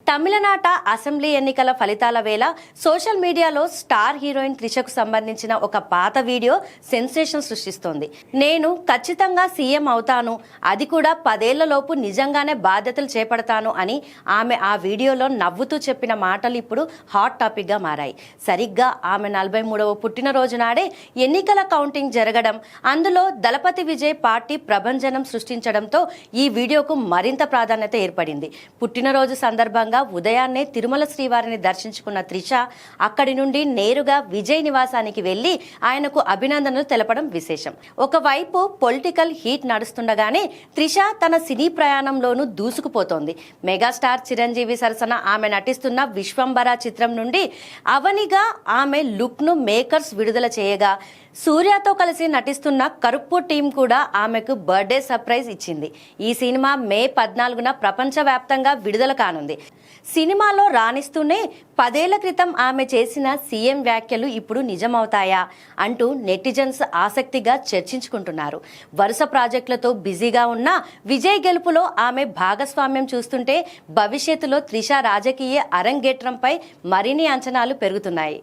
తమిళనాట అసెంబ్లీ ఎన్నికల ఫలితాల వేళ సోషల్ మీడియాలో స్టార్ హీరోయిన్ త్రిషకు సంబంధించిన ఒక పాత వీడియో సెన్సేషన్ సృష్టిస్తోంది. నేను ఖచ్చితంగా సీఎం అవుతాను, అది కూడా 10 ఏళ్లలోపు నిజంగానే బాధ్యతలు చేపడతాను అని ఆమె ఆ వీడియోలో నవ్వుతూ చెప్పిన మాటలు ఇప్పుడు హాట్ టాపిక్ గా మారాయి. సరిగ్గా ఆమె 43వ పుట్టినరోజు నాడే ఎన్నికల కౌంటింగ్ జరగడం, అందులో దళపతి విజయ్ పార్టీ ప్రభంజనం సృష్టించడంతో ఈ వీడియోకు మరింత ప్రాధాన్యత ఏర్పడింది. పుట్టినరోజు సందర్భంగా ఉదయాన్నే తిరుమల శ్రీవారిని దర్శించుకున్న త్రిష అక్కడి నుండి నేరుగా విజయ్ నివాసానికి వెళ్లి ఆయనకు అభినందనలు తెలపడం విశేషం. ఒకవైపు పొలిటికల్ హీట్ నడుస్తుండగానే త్రిష తన సినీ ప్రయాణంలోనూ దూసుకుపోతోంది. మెగాస్టార్ చిరంజీవి సరసన ఆమె నటిస్తున్న విశ్వంబర చిత్రం నుండి అవనిగా ఆమె లుక్ ను మేకర్స్ విడుదల చేయగా, సూర్యతో కలిసి నటిస్తున్న కరుప్పు టీం కూడా ఆమెకు బర్త్డే సర్ప్రైజ్ ఇచ్చింది. ఈ సినిమా మే 14న ప్రపంచవ్యాప్తంగా విడుదల కానుంది. సినిమాలో రాణిస్తూనే 10 ఏళ్ల క్రితం ఆమె చేసిన సీఎం వ్యాఖ్యలు ఇప్పుడు నిజమవుతాయా అంటూ నెటిజన్స్ ఆసక్తిగా చర్చించుకుంటున్నారు. వరుస ప్రాజెక్టులతో బిజీగా ఉన్న విజయ్ గెలుపులో ఆమె భాగస్వామ్యం చూస్తుంటే భవిష్యత్తులో త్రిష రాజకీయ అరంగేట్రంపై మరిన్ని అంచనాలు పెరుగుతున్నాయి.